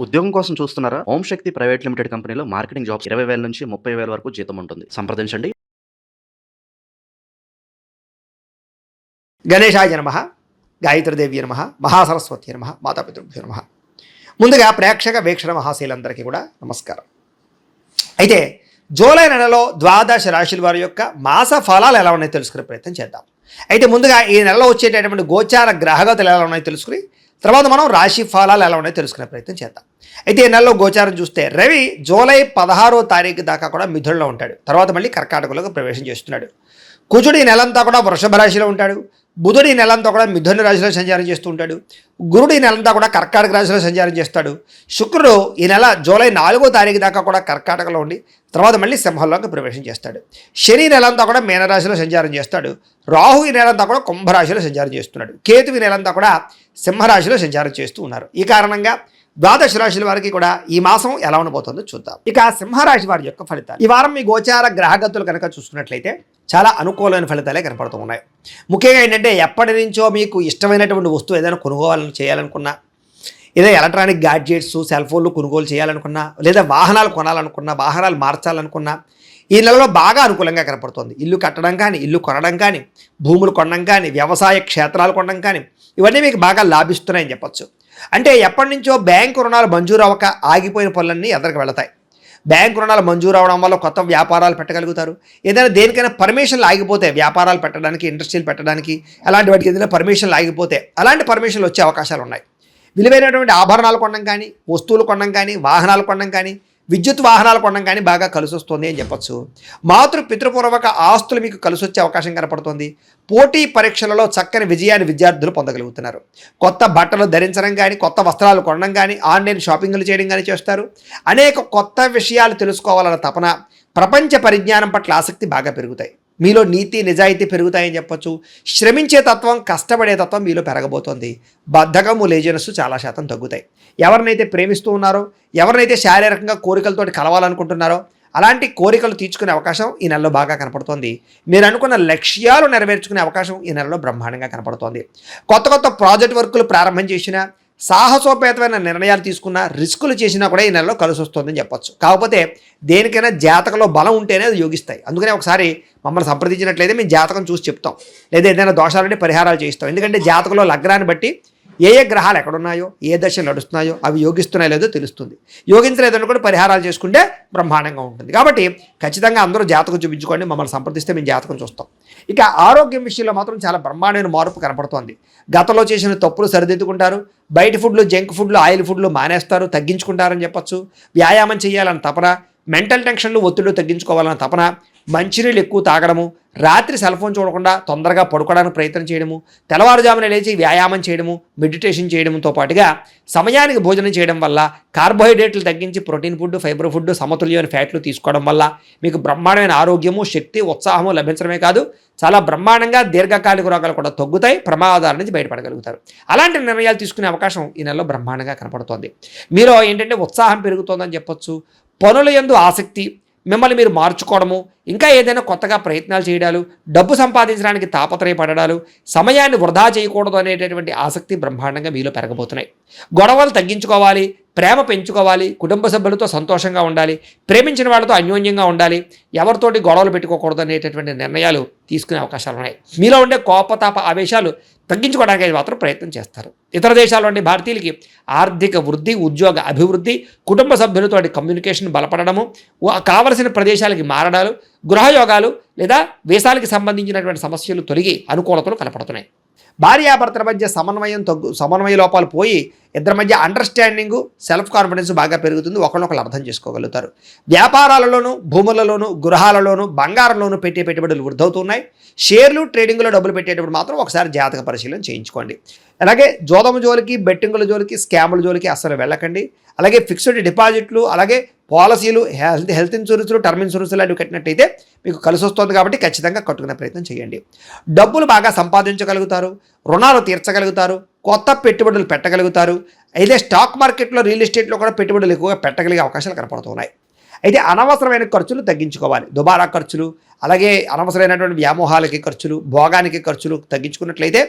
ఉద్యోగం కోసం చూస్తున్నారా? ఓం శక్తి ప్రైవేట్ లిమిటెడ్ కంపెనీలో మార్కెటింగ్ జాబ్స్ 20,000 నుంచి 30,000 వరకు జీతం ఉంటుంది. సంప్రదించండి. గణేశాయ నమః, గాయత్రీదేవి నమః, మహాసరస్వతి నమః, మాతాపితృభ్యో నమః. ముందుగా ప్రేక్షక వీక్షణ మహాశీలందరికీ కూడా నమస్కారం. అయితే జూలై నెలలో ద్వాదశ రాశుల వారి యొక్క మాస ఫలాలు ఎలా ఉన్నాయో తెలుసుకునే ప్రయత్నం చేద్దాం. అయితే ముందుగా ఈ నెలలో వచ్చేటటువంటి గోచార గ్రహగతులు ఎలా ఉన్నాయో తెలుసుకుని తర్వాత మనం రాశి ఫలాలు ఎలా ఉన్నాయో తెలుసుకునే ప్రయత్నం చేద్దాం. అయితే ఈ నెలలో గోచారం చూస్తే రవి జూలై 16వ తారీఖు దాకా కూడా మిథునంలో ఉంటాడు. తర్వాత మళ్ళీ కర్కాటకంలోకి ప్రవేశం చేస్తున్నాడు. కుజుడు ఈ నెలంతా కూడా వృషభ రాశిలో ఉంటాడు. బుధుడు ఈ నెలంతా కూడా మిథున రాశిలో సంచారం చేస్తూ ఉంటాడు. గురుడు ఈ నెలంతా కూడా కర్కాటక రాశిలో సంచారం చేస్తాడు. శుక్రుడు ఈ నెల జూలై 4వ తారీఖు దాకా కూడా కర్కాటకలో ఉండి తర్వాత మళ్ళీ సింహంలోకి ప్రవేశం చేస్తాడు. శని నెలంతా కూడా మీనరాశిలో సంచారం చేస్తాడు. రాహు ఈ నెలంతా కూడా కుంభరాశిలో సంచారం చేస్తున్నాడు. కేతు ఈ నెలంతా కూడా సింహరాశిలో సంచారం చేస్తూ ఉన్నారు. ఈ కారణంగా ద్వాదశ రాశుల వారికి కూడా ఈ మాసం ఎలా ఉండబోతుందో చూద్దాం. ఇక సింహరాశి వారి యొక్క ఫలితాలు ఈ వారం మీ గోచార గ్రహగతులు కనుక చూసుకున్నట్లయితే చాలా అనుకూలమైన ఫలితాలే కనపడుతూ ఉన్నాయి. ముఖ్యంగా ఏంటంటే ఎప్పటి నుంచో మీకు ఇష్టమైనటువంటి వస్తువు ఏదైనా కొనుగోలు చేయాలనుకున్నా, ఏదో ఎలక్ట్రానిక్ గ్యాడ్జెట్స్ సెల్ ఫోన్లు కొనుగోలు చేయాలనుకున్నా, లేదా వాహనాలు కొనాలనుకున్నా, వాహనాలు మార్చాలనుకున్నా ఈ నెలలో బాగా అనుకూలంగా కనపడుతుంది. ఇల్లు కట్టడం కానీ, ఇల్లు కొనడం కానీ, భూములు కొనడం కానీ, వ్యవసాయ క్షేత్రాలు కొనడం కానీ ఇవన్నీ మీకు బాగా లాభిస్తున్నాయని చెప్పచ్చు. అంటే ఎప్పటి నుంచో బ్యాంకు రుణాలు మంజూరు అవ్వక ఆగిపోయిన పనులన్నీ ఎదరికి వెళతాయి. బ్యాంకు రుణాలు మంజూరు అవడం వల్ల కొత్త వ్యాపారాలు పెట్టగలుగుతారు. ఏదైనా దేనికైనా పర్మిషన్లు ఆగిపోతే, వ్యాపారాలు పెట్టడానికి, ఇండస్ట్రీలు పెట్టడానికి, అలాంటి వాటికి ఏదైనా పర్మిషన్లు ఆగిపోతే అలాంటి పర్మిషన్లు వచ్చే అవకాశాలు ఉన్నాయి. విలువైనటువంటి ఆభరణాలు కొనడం కానీ, వస్తువులు కొనడం కానీ, వాహనాలు కొనడం కానీ, విద్యుత్ వాహనాలు కొనడం కానీ బాగా కలిసి వస్తుంది అని చెప్పచ్చు. పితృపూర్వక ఆస్తులు మీకు కలిసి వచ్చే అవకాశం కనపడుతుంది. పోటీ పరీక్షలలో చక్కని విజయాన్ని విద్యార్థులు పొందగలుగుతున్నారు. కొత్త బట్టలు ధరించడం కానీ, కొత్త వస్త్రాలు కొనడం కానీ, ఆన్లైన్ షాపింగ్లు చేయడం కానీ చేస్తారు. అనేక కొత్త విషయాలు తెలుసుకోవాలన్న తపన, ప్రపంచ పరిజ్ఞానం పట్ల ఆసక్తి బాగా పెరుగుతాయి. మీలో నీతి నిజాయితీ పెరుగుతాయని చెప్పచ్చు. శ్రమించే తత్వం, కష్టపడే తత్వం మీలో పెరగబోతోంది. బద్ధకము, లేజినెస్ చాలా శాతం తగ్గుతాయి. ఎవరినైతే ప్రేమిస్తూ ఉన్నారో, ఎవరినైతే శారీరకంగా కోరికలతోటి కలవాలనుకుంటున్నారో అలాంటి కోరికలు తీర్చుకునే అవకాశం ఈ నెలలో బాగా కనపడుతోంది. మీరు అనుకున్న లక్ష్యాలు నెరవేర్చుకునే అవకాశం ఈ నెలలో బ్రహ్మాండంగా కనపడుతోంది. కొత్త కొత్త ప్రాజెక్ట్ వర్కులు ప్రారంభం చేసినా, సాహసోపేతమైన నిర్ణయాలు తీసుకున్నా, రిస్కులు చేసినా కూడా ఈ నెలలో కలిసి వస్తుందని చెప్పచ్చు. కాకపోతే దేనికైనా జాతకంలో బలం ఉంటేనే అది యోగిస్తాయి. అందుకనే ఒకసారి మమ్మల్ని సంప్రదించినట్లయితే మేము జాతకం చూసి చెప్తాం, లేదా ఏదైనా దోషాలంటే పరిహారాలు చేయిస్తాం. ఎందుకంటే జాతకంలో లగ్నాన్ని బట్టి ఏ ఏ గ్రహాలు ఎక్కడున్నాయో, ఏ దశలు నడుస్తున్నాయో అవి యోగిస్తున్నాయో లేదో తెలుస్తుంది. యోగించలేదని కూడా పరిహారాలు చేసుకుంటే బ్రహ్మాండంగా ఉంటుంది. కాబట్టి ఖచ్చితంగా అందరూ జాతకం చూపించుకోండి, మమ్మల్ని సంప్రదిస్తే మేము జాతకం చూస్తాం. ఇక ఆరోగ్యం విషయంలో మాత్రం చాలా బ్రహ్మాండమైన మార్పు కనపడుతోంది. గతంలో చేసిన తప్పులు సరిదిద్దుకుంటారు. బయట ఫుడ్లు, జంక్ ఫుడ్లు, ఆయిల్ ఫుడ్లు మానేస్తారు, తగ్గించుకుంటారని చెప్పచ్చు. వ్యాయామం చేయాలని తపన, మెంటల్ టెన్షన్లు, ఒత్తిళ్లు తగ్గించుకోవాలన్న తపన, మంచినీళ్ళు ఎక్కువ తాగడము, రాత్రి సెల్ ఫోన్ చూడకుండా తొందరగా పడుకోవడానికి ప్రయత్నం చేయడము, తెల్లవారుజామున లేచి వ్యాయామం చేయడము, మెడిటేషన్ చేయడంతో పాటుగా సమయానికి భోజనం చేయడం వల్ల, కార్బోహైడ్రేట్లు తగ్గించి ప్రోటీన్ ఫుడ్, ఫైబర్ ఫుడ్, సమతుల్యమైన ఫ్యాట్లు తీసుకోవడం వల్ల మీకు బ్రహ్మాండమైన ఆరోగ్యము, శక్తి, ఉత్సాహము లభించడమే కాదు చాలా బ్రహ్మాండంగా దీర్ఘకాలిక రోగాలు కూడా తగ్గుతాయి. ప్రమాదాల నుంచి బయటపడగలుగుతారు. అలాంటి నిర్ణయాలు తీసుకునే అవకాశం ఈ నెలలో బ్రహ్మాండంగా కనపడుతోంది. మీలో ఏంటంటే ఉత్సాహం పెరుగుతోందని చెప్పొచ్చు. పనుల యందు ఆసక్తి, మిమ్మల్ని మీరు మార్చుకోవడము, ఇంకా ఏదైనా కొత్తగా ప్రయత్నాలు చేయడాలు, డబ్బు సంపాదించడానికి తాపత్రయపడడాలు, సమయాన్ని వృధా చేయకూడదు అనేటటువంటి ఆసక్తి బ్రహ్మాండంగా మీలో పెరగబోతున్నాయి. గొడవలు తగ్గించుకోవాలి, ప్రేమ పెంచుకోవాలి, కుటుంబ సభ్యులతో సంతోషంగా ఉండాలి, ప్రేమించిన వాళ్ళతో అన్యోన్యంగా ఉండాలి, ఎవరితోటి గొడవలు పెట్టుకోకూడదు అనేటటువంటి నిర్ణయాలు తీసుకునే అవకాశాలు ఉన్నాయి. మీలో ఉండే కోపతాప ఆవేశాలు తగ్గించుకోవడానికి మాత్రం ప్రయత్నం చేస్తారు. ఇతర దేశాల్లో ఉండే భారతీయులకి ఆర్థిక వృద్ధి, ఉద్యోగ అభివృద్ధి, కుటుంబ సభ్యులతో కమ్యూనికేషన్ బలపడము, కావలసిన ప్రదేశాలకి మారడాలు, గృహయోగాలు లేదా వేసాలకి సంబంధించినటువంటి సమస్యలు తొలగి అనుకూలతలు కనపడుతున్నాయి. భార్యాభర్తల మధ్య సమన్వయ లోపాలు పోయి ఇద్దరి మధ్య అండర్స్టాండింగు, సెల్ఫ్ కాన్ఫిడెన్స్ బాగా పెరుగుతుంది. ఒకరినొకరు అర్థం చేసుకోగలుగుతారు. వ్యాపారాలలోనూ, భూములలోనూ, గృహాలలోనూ, బంగారంలోనూ పెట్టే పెట్టుబడులు వృద్ధవుతున్నాయి. షేర్లు, ట్రేడింగ్లో డబ్బులు పెట్టేటప్పుడు మాత్రం ఒకసారి జాతక పరిశీలన చేయించుకోండి. అలాగే జోదము జోలికి, బెట్టింగుల జోలికి, స్కాముల జోలికి అస్సలు వెళ్ళకండి. అలాగే ఫిక్స్డ్ డిపాజిట్లు, అలాగే పాలసీలు, హెల్త్ ఇన్సూరెన్స్లు, టర్మ్ ఇన్సూరెన్స్ లాంటివి కట్టినట్టయితే మీకు కలిసి వస్తుంది. కాబట్టి ఖచ్చితంగా కట్టుకునే ప్రయత్నం చేయండి. డబ్బులు బాగా సంపాదించగలుగుతారు, రుణాలు తీర్చగలుగుతారు, కొత్త పెట్టుబడులు పెట్టగలుగుతారు. అయితే స్టాక్ మార్కెట్లో, రియల్ ఎస్టేట్లో కూడా పెట్టుబడులు ఎక్కువగా పెట్టగలిగే అవకాశాలు కనపడుతున్నాయి. అయితే అనవసరమైన ఖర్చులు తగ్గించుకోవాలి. దుబారా ఖర్చులు, అలాగే అనవసరమైనటువంటి వ్యామోహాలకి ఖర్చులు, భోగానికి ఖర్చులు తగ్గించుకున్నట్లయితే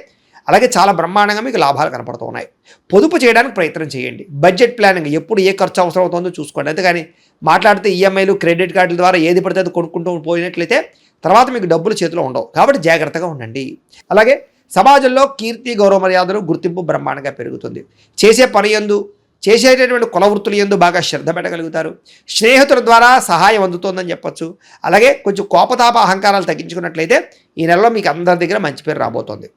అలాగే చాలా బ్రహ్మాండంగా మీకు లాభాలు కనపడుతూ ఉన్నాయి. పొదుపు చేయడానికి ప్రయత్నం చేయండి. బడ్జెట్ ప్లానింగ్ ఎప్పుడు ఏ ఖర్చు అవసరం అవుతుందో చూసుకోండి. అంతేగాని మాట్లాడితే ఈఎంఐలు క్రెడిట్ కార్డుల ద్వారా ఏది పడితే అది కొనుక్కుంటూ పోయినట్లయితే తర్వాత మీకు డబ్బులు చేతిలో ఉండవు. కాబట్టి జాగ్రత్తగా ఉండండి. అలాగే సమాజంలో కీర్తి గౌరవ మర్యాదలు గుర్తింపు బ్రహ్మాండంగా పెరుగుతుంది. చేసే పని యందు చేసేటటువంటి కుల వృత్తుల యందు బాగా శ్రద్ధ పెట్టగలుగుతారు. స్నేహితుల ద్వారా సహాయం అందుతోందని చెప్పొచ్చు. అలాగే కొంచెం కోపతాప అహంకారాలు తగ్గించుకున్నట్లయితే ఈ నెలలో మీకు అందరి దగ్గర మంచి పేరు రాబోతోంది.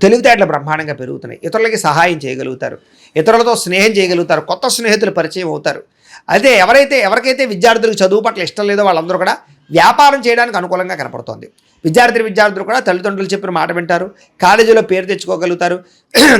తెలివితేటలు బ్రహ్మాండంగా పెరుగుతున్నాయి. ఇతరులకి సహాయం చేయగలుగుతారు. ఇతరులతో స్నేహం చేయగలుగుతారు. కొత్త స్నేహితులు పరిచయం అవుతారు. అయితే ఎవరికైతే విద్యార్థులకు చదువు పట్ల ఇష్టం లేదో వాళ్ళందరూ కూడా వ్యాపారం చేయడానికి అనుకూలంగా కనపడుతోంది. విద్యార్థులు కూడా తల్లిదండ్రులు చెప్పిన మాట వింటారు. కాలేజీలో పేరు తెచ్చుకోగలుగుతారు.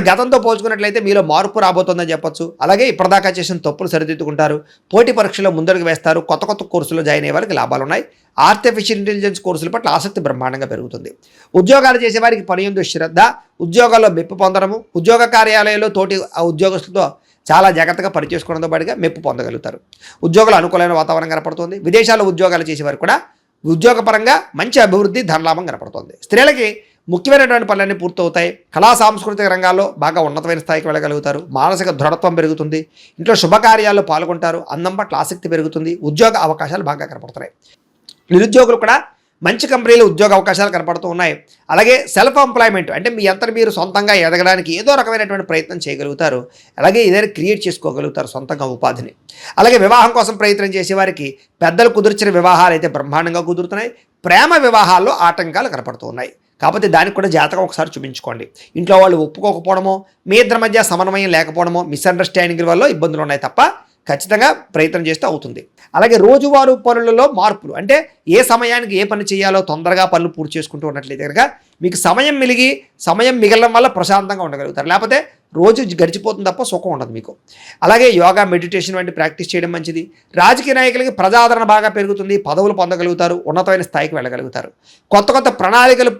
గతంతో పోల్చుకున్నట్లయితే మీలో మార్పు రాబోతోందని చెప్పొచ్చు. అలాగే ఇప్పటిదాకా చేసిన తప్పులు సరిదిద్దుకుంటారు. పోటీ పరీక్షలో ముందడుగు వేస్తారు. కొత్త కోర్సులో జాయిన్ అయ్యే వారికి లాభాలు ఉన్నాయి. ఆర్టిఫిషియల్ ఇంటెలిజెన్స్ కోర్సుల పట్ల ఆసక్తి బ్రహ్మాండంగా పెరుగుతుంది. ఉద్యోగాలు చేసేవారికి పని యందు శ్రద్ధ, ఉద్యోగాల్లో మెప్పు పొందడము, ఉద్యోగ కార్యాలయంలో తోటి ఉద్యోగస్తులతో చాలా జాగ్రత్తగా పనిచేసుకోవడంతో పాటుగా మెప్పు పొందగలుగుతారు. ఉద్యోగులు అనుకూలమైన వాతావరణం కనపడుతుంది. విదేశాల్లో ఉద్యోగాలు చేసేవారు కూడా ఉద్యోగపరంగా మంచి అభివృద్ధి, ధనలాభం కనపడుతుంది. స్త్రీలకి ముఖ్యమైనటువంటి పనులన్నీ పూర్తవుతాయి. కళా సాంస్కృతిక రంగాల్లో బాగా ఉన్నతమైన స్థాయికి వెళ్ళగలుగుతారు. మానసిక దృఢత్వం పెరుగుతుంది. ఇంట్లో శుభకార్యాల్లో పాల్గొంటారు. అందం పట్ల ఆసక్తి పెరుగుతుంది. ఉద్యోగ అవకాశాలు బాగా కనపడుతున్నాయి. నిరుద్యోగులు కూడా మంచి కంపెనీలు ఉద్యోగ అవకాశాలు కనపడుతూ ఉన్నాయి. అలాగే సెల్ఫ్ ఎంప్లాయ్మెంట్ అంటే మీ అంతటి మీరు సొంతంగా ఎదగడానికి ఏదో రకమైనటువంటి ప్రయత్నం చేయగలుగుతారు. అలాగే ఏదైనా క్రియేట్ చేసుకోగలుగుతారు సొంతంగా ఉపాధిని. అలాగే వివాహం కోసం ప్రయత్నం చేసేవారికి పెద్దలు కుదిర్చిన వివాహాలు అయితే బ్రహ్మాండంగా కుదురుతున్నాయి. ప్రేమ వివాహాల్లో ఆటంకాలు కనపడుతూ ఉన్నాయి. కాకపోతే దానికి కూడా జాతకం ఒకసారి చూపించుకోండి. ఇంట్లో వాళ్ళు ఒప్పుకోకపోవడమో, మీ ఇద్దరి మధ్య సమన్వయం లేకపోవడమో, మిస్అండర్స్టాండింగ్ వల్ల ఇబ్బందులు ఉన్నాయి తప్ప ఖచ్చితంగా ప్రయత్నం చేస్తే అవుతుంది. అలాగే రోజువారీ పనులలో మార్పులు అంటే ఏ సమయానికి ఏ పని చేయాలో తొందరగా పనులు పూర్తి చేసుకుంటూ ఉన్నట్లయితే కనుక మీకు సమయం మిగలడం వల్ల ప్రశాంతంగా ఉండగలుగుతారు. లేకపోతే రోజు గడిచిపోతుంది తప్ప సుఖం ఉండదు మీకు. అలాగే యోగా, మెడిటేషన్ వంటి ప్రాక్టీస్ చేయడం మంచిది. రాజకీయ నాయకులకి ప్రజాదరణ బాగా పెరుగుతుంది. పదవులు పొందగలుగుతారు. ఉన్నతమైన స్థాయికి వెళ్ళగలుగుతారు. కొత్త ప్రణాళికలు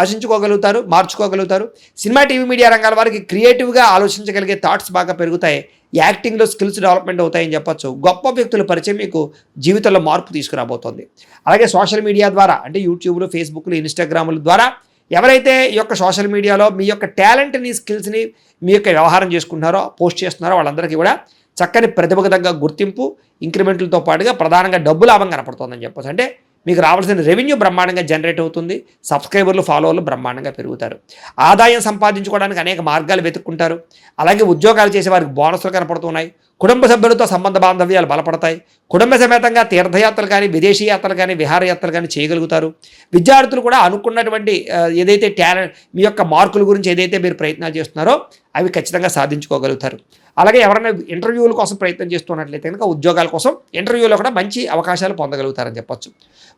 ఆశించుకోగలుగుతారు, మార్చుకోగలుగుతారు. సినిమా, టీవీ, మీడియా రంగాల వారికి క్రియేటివ్గా ఆలోచించగలిగే థాట్స్ బాగా పెరుగుతాయి. యాక్టింగ్లో స్కిల్స్ డెవలప్మెంట్ అవుతాయని చెప్పొచ్చు. గొప్ప వ్యక్తుల పరిచయం మీకు జీవితంలో మార్పు తీసుకురాబోతోంది. అలాగే సోషల్ మీడియా ద్వారా అంటే యూట్యూబ్లు, ఫేస్బుక్లు, ఇన్స్టాగ్రాముల ద్వారా ఎవరైతే ఈ యొక్క సోషల్ మీడియాలో మీ యొక్క టాలెంట్ని, స్కిల్స్ని మీ యొక్క వ్యవహారం చేసుకుంటున్నారో, పోస్ట్ చేస్తున్నారో వాళ్ళందరికీ కూడా చక్కని ప్రతిభకు తగ్గ గుర్తింపు, ఇంక్రిమెంట్లతో పాటుగా ప్రధానంగా డబ్బు లాభం కనపడుతుందని చెప్పొచ్చు. అంటే మీకు రావాల్సిన రెవెన్యూ బ్రహ్మాండంగా జనరేట్ అవుతుంది. సబ్స్క్రైబర్లు, ఫాలోవర్లు బ్రహ్మాండంగా పెరుగుతారు. ఆదాయం సంపాదించుకోవడానికి అనేక మార్గాలు వెతుక్కుంటారు. అలాగే ఉద్యోగాలు చేసే వారికి బోనస్లు కనపడుతున్నాయి. కుటుంబ సభ్యులతో సంబంధ బాంధవ్యాలు బలపడతాయి. కుటుంబ సమేతంగా తీర్థయాత్రలు కానీ, విదేశీ యాత్రలు కానీ, విహారయాత్రలు కానీ చేయగలుగుతారు. విద్యార్థులు కూడా అనుకున్నటువంటి ఏదైతే టాలెంట్, మీ యొక్క మార్కుల గురించి ఏదైతే మీరు ప్రయత్నాలు చేస్తున్నారో అవి ఖచ్చితంగా సాధించుకోగలుగుతారు. అలాగే ఎవరైనా ఇంటర్వ్యూల కోసం ప్రయత్నం చేస్తున్నట్లయితే కనుక ఉద్యోగాల కోసం ఇంటర్వ్యూలో కూడా మంచి అవకాశాలు పొందగలుగుతారని చెప్పొచ్చు.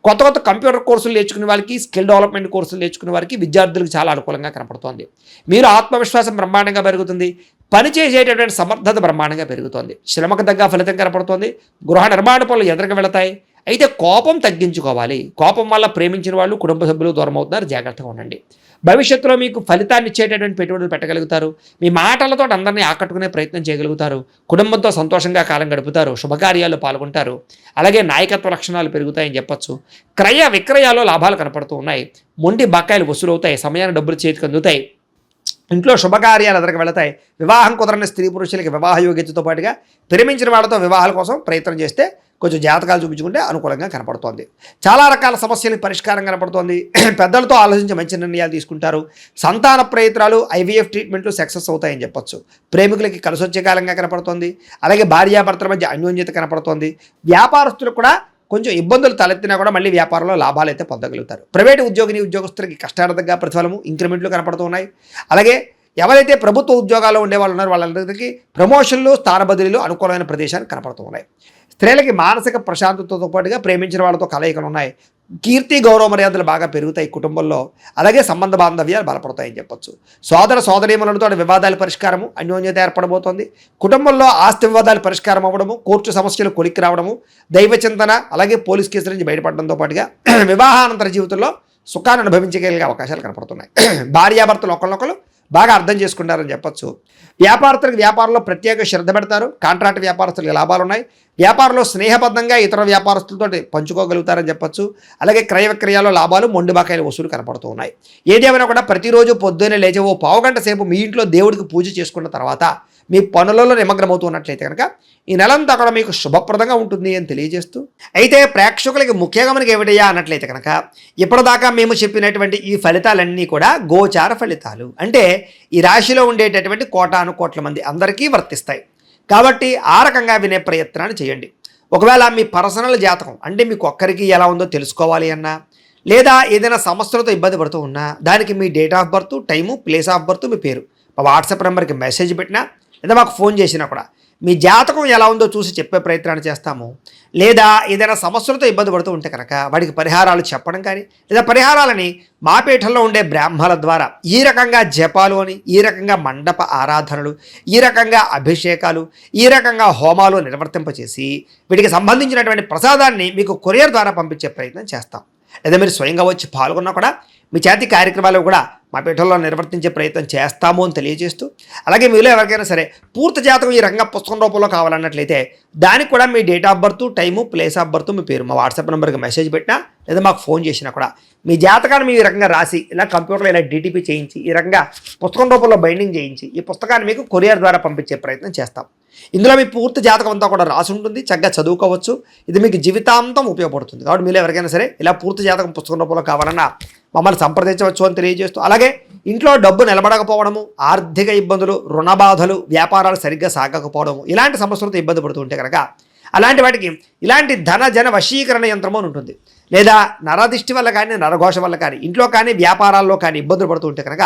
కొత్త కంప్యూటర్ కోర్సులు నేర్చుకునే వారికి, స్కిల్ డెవలప్మెంట్ కోర్సులు నేర్చుకునే వారికి విద్యార్థులకు చాలా అనుకూలంగా కనపడుతోంది. మీరు ఆత్మవిశ్వాసం బ్రహ్మాండంగా పెరుగుతుంది. పని చేసేటటువంటి సమర్థత బ్రహ్మాండంగా పెరుగుతోంది. శ్రమకు తగ్గ ఫలితం కనపడుతోంది. గృహ నిర్మాణ పనులు ఎదురుగా వెళతాయి. అయితే కోపం తగ్గించుకోవాలి. కోపం వల్ల ప్రేమించిన వాళ్ళు, కుటుంబ సభ్యులు దూరం అవుతున్నారు. జాగ్రత్తగా ఉండండి. భవిష్యత్తులో మీకు ఫలితాన్ని ఇచ్చేటటువంటి పెట్టుబడులు పెట్టగలుగుతారు. మీ మాటలతో అందరినీ ఆకట్టుకునే ప్రయత్నం చేయగలుగుతారు. కుటుంబంతో సంతోషంగా కాలం గడుపుతారు. శుభకార్యాల్లో పాల్గొంటారు. అలాగే నాయకత్వ లక్షణాలు పెరుగుతాయని చెప్పొచ్చు. క్రయ విక్రయాల్లో లాభాలు కనపడుతూ ఉన్నాయి. మొండి బకాయిలు వసూలవుతాయి. సమయాన్ని డబ్బులు చేతికి అందుతాయి. ఇంట్లో శుభకార్యాలు ఎదురుకు వెళతాయి. వివాహం కుదరని స్త్రీ పురుషులకి వివాహ యోగ్యతతో పాటుగా ప్రేమించిన వాళ్ళతో వివాహాల కోసం ప్రయత్నం చేస్తే కొంచెం జాతకాలు చూపించుకుంటే అనుకూలంగా కనపడుతోంది. చాలా రకాల సమస్యలకు పరిష్కారం కనపడుతోంది. పెద్దలతో ఆలోచించి మంచి నిర్ణయాలు తీసుకుంటారు. సంతాన ప్రయత్నాలు, ఐవీఎఫ్ ట్రీట్మెంట్లు సక్సెస్ అవుతాయని చెప్పొచ్చు. ప్రేమికులకి కలిసి వచ్చే కాలంగా కనపడుతోంది. అలాగే భార్యాభర్తల మధ్య అన్యోన్యత కనపడుతోంది. వ్యాపారస్తులకు కూడా కొంచెం ఇబ్బందులు తలెత్తినా కూడా మళ్ళీ వ్యాపారంలో లాభాలు అయితే పొందగలుగుతారు. ప్రైవేటు ఉద్యోగస్తులకి కష్టార్థంగా ప్రతిఫలము, ఇంక్రిమెంట్లు కనపడుతున్నాయి. అలాగే ఎవరైతే ప్రభుత్వ ఉద్యోగాల్లో ఉండేవాళ్ళు ఉన్నారో వాళ్ళందరికీ ప్రమోషన్లు, స్థాన బదిలీలు అనుకూలమైన ప్రదేశాలు కనపడుతూ ఉన్నాయి. స్త్రీలకి మానసిక ప్రశాంతతతో పాటుగా ప్రేమించిన వాళ్ళతో కలయికలు ఉన్నాయి. కీర్తి గౌరవ మర్యాదలు బాగా పెరుగుతాయి కుటుంబంలో. అలాగే సంబంధ బాంధవ్యాలు బలపడతాయని చెప్పొచ్చు. సోదరీమణులతో వివాదాల పరిష్కారము, అన్యోన్యత ఏర్పడబోతోంది. కుటుంబంలో ఆస్తి వివాదాలు పరిష్కారం అవ్వడము, కోర్టు సమస్యలు కొలిక్కి రావడము, దైవ చింతన, అలాగే పోలీస్ కేసుల నుంచి బయటపడడంతో పాటుగా వివాహానంతర జీవితంలో సుఖాన్ని అనుభవించగలిగే అవకాశాలు కనపడుతున్నాయి. భార్యాభర్తలు ఒకరినొకరు బాగా అర్థం చేసుకుంటారని చెప్పొచ్చు. వ్యాపారస్తులకు వ్యాపారంలో ప్రత్యేక శ్రద్ధ పెడతారు. కాంట్రాక్ట్ వ్యాపారస్తులకు లాభాలు ఉన్నాయి. వ్యాపారంలో స్నేహబద్ధంగా ఇతర వ్యాపారస్తులతో పంచుకోగలుగుతారని చెప్పొచ్చు. అలాగే క్రయ విక్రయాల్లో లాభాలు, మొండి బకాయిల వసూలు కనపడుతూ ఉన్నాయి. ఏదేమైనా కూడా ప్రతిరోజు పొద్దున్నే లేచి ఓ పావుగంట సేపు మీ ఇంట్లో దేవుడికి పూజ చేసుకున్న తర్వాత మీ పనులలో నిమగ్నమవుతున్నట్లయితే కనుక ఈ నెలంతా కూడా మీకు శుభప్రదంగా ఉంటుంది అని తెలియజేస్తూ, అయితే ప్రేక్షకులకి ముఖ్యంగా మనకి ఏమిటయ్యా అన్నట్లయితే కనుక ఇప్పటిదాకా మేము చెప్పినటువంటి ఈ ఫలితాలన్నీ కూడా గోచార ఫలితాలు, అంటే ఈ రాశిలో ఉండేటటువంటి కోటాను కోట్ల మంది అందరికీ వర్తిస్తాయి. కాబట్టి ఆ రకంగా వినే ప్రయత్నాన్ని చేయండి. ఒకవేళ మీ పర్సనల్ జాతకం అంటే మీకు ఒక్కరికి ఎలా ఉందో తెలుసుకోవాలి అన్నా, లేదా ఏదైనా సమస్యలతో ఇబ్బంది పడుతూ ఉన్నా దానికి మీ date of birth, time, place of birth, మీ పేరు మా వాట్సాప్ నెంబర్కి మెసేజ్ పెట్టినా లేదా మాకు ఫోన్ చేసినా కూడా మీ జాతకం ఎలా ఉందో చూసి చెప్పే ప్రయత్నాన్ని చేస్తాము. లేదా ఏదైనా సమస్యలతో ఇబ్బంది పడుతూ ఉంటే కనుక వాడికి పరిహారాలు చెప్పడం కానీ, లేదా పరిహారాలని మా పీఠంలో ఉండే బ్రాహ్మణుల ద్వారా ఈ రకంగా జపాలు అని, ఈ రకంగా మండప ఆరాధనలు, ఈ రకంగా అభిషేకాలు, ఈ రకంగా హోమాలు నిర్వర్తింపచేసి వీటికి సంబంధించినటువంటి ప్రసాదాన్ని మీకు కొరియర్ ద్వారా పంపించే ప్రయత్నం చేస్తాం. లేదా మీరు స్వయంగా వచ్చి పాల్గొన్నా కూడా మీ చేతి కార్యక్రమాలు కూడా మా పీఠంలో నిర్వర్తించే ప్రయత్నం చేస్తాము అని తెలియజేస్తూ, అలాగే మీలో ఎవరికైనా సరే పూర్తి జాతకం ఈ రకంగా పుస్తకం రూపంలో కావాలన్నట్లయితే దానికి కూడా మీ date of birth, time, place of birth, మీ పేరు మా వాట్సాప్ నెంబర్కి మెసేజ్ పెట్టినా లేదా మాకు ఫోన్ చేసినా కూడా మీ జాతకాన్ని మీ రకంగా రాసి ఇలా కంప్యూటర్లో ఇలా డిటిపి చేయించి ఈ రకంగా పుస్తకం రూపంలో బైండింగ్ చేయించి ఈ పుస్తకాన్ని మీకు కొరియర్ ద్వారా పంపించే ప్రయత్నం చేస్తాం. ఇందులో మీ పూర్తి జాతకం అంతా కూడా రాసి ఉంటుంది, చక్కగా చదువుకోవచ్చు. ఇది మీకు జీవితాంతం ఉపయోగపడుతుంది. కాబట్టి మీరు ఎవరికైనా సరే ఇలా పూర్తి జాతకం పుస్తకం రూపంలో కావాలన్నా మమ్మల్ని సంప్రదించవచ్చు అని తెలియజేస్తూ, అలాగే ఇంట్లో డబ్బు నిలబడకపోవడము, ఆర్థిక ఇబ్బందులు, రుణ బాధలు, వ్యాపారాలు సరిగ్గా సాగకపోవడము, ఇలాంటి సమస్యలతో ఇబ్బంది పడుతూ ఉంటే కనుక అలాంటి వాటికి ఇలాంటి ధన జన వశీకరణ యంత్రము అని ఉంటుంది. లేదా నరదిష్టి వల్ల కానీ, నరఘోష వల్ల కానీ, ఇంట్లో కానీ వ్యాపారాల్లో కానీ ఇబ్బందులు పడుతూ ఉంటే కనుక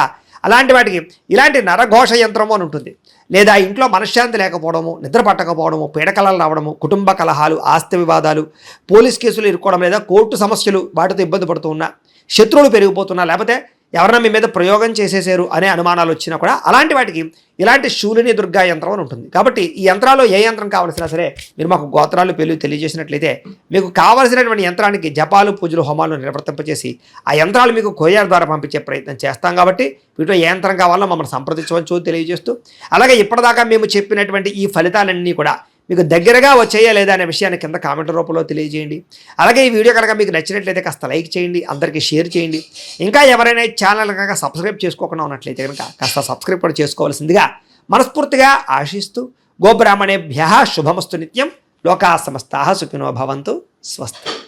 అలాంటి వాటికి ఇలాంటి నరఘోష యంత్రము అని ఉంటుంది. లేదా ఇంట్లో మనశ్శాంతి లేకపోవడము, నిద్ర పట్టకపోవడము, పీడకలలు రావడము, కుటుంబ కలహాలు, ఆస్తి వివాదాలు, పోలీస్ కేసులు ఇరుక్కోవడం, లేదా కోర్టు సమస్యలు వాటితో ఇబ్బంది పడుతూ ఉన్నా, శత్రువులు పెరిగిపోతున్నా, లేకపోతే ఎవరైనా మీ మీద ప్రయోగం చేసేసారు అనే అనుమానాలు వచ్చినా కూడా అలాంటి వాటికి ఇలాంటి శూలిని దుర్గా యంత్రం అని ఉంటుంది. కాబట్టి ఈ యంత్రాల్లో ఏ యంత్రం కావాల్సినా సరే మీరు మాకు గోత్రాలు పేర్లు తెలియజేసినట్లయితే మీకు కావాల్సినటువంటి యంత్రానికి జపాలు, పూజలు, హోమాలు నిర్వర్తింపచేసి ఆ యంత్రాలు మీకు కొరియర్ ద్వారా పంపించే ప్రయత్నం చేస్తాం. కాబట్టి వీటిలో ఏ యంత్రం కావాలో మమ్మల్ని సంప్రదించవచ్చు తెలియజేస్తూ, అలాగే ఇప్పటిదాకా మేము చెప్పినటువంటి ఈ ఫలితాలన్నీ కూడా మీకు దగ్గరగా వచ్చేయా లేదా అనే విషయాన్ని కింద కామెంట్ రూపంలో తెలియజేయండి. అలాగే ఈ వీడియో కనుక మీకు నచ్చినట్లయితే కాస్త లైక్ చేయండి, అందరికీ షేర్ చేయండి. ఇంకా ఎవరైనా ఛానల్ కనుక సబ్స్క్రైబ్ చేసుకోకుండా ఉన్నట్లయితే కనుక కాస్త సబ్స్క్రైబ్ కూడా చేసుకోవాల్సిందిగా మనస్ఫూర్తిగా ఆశిస్తూ, గోబ్రాహ్మణేభ్యః శుభమస్తు నిత్యం, లోకాః సమస్తాః సుఖినో భవంతు, స్వస్తి.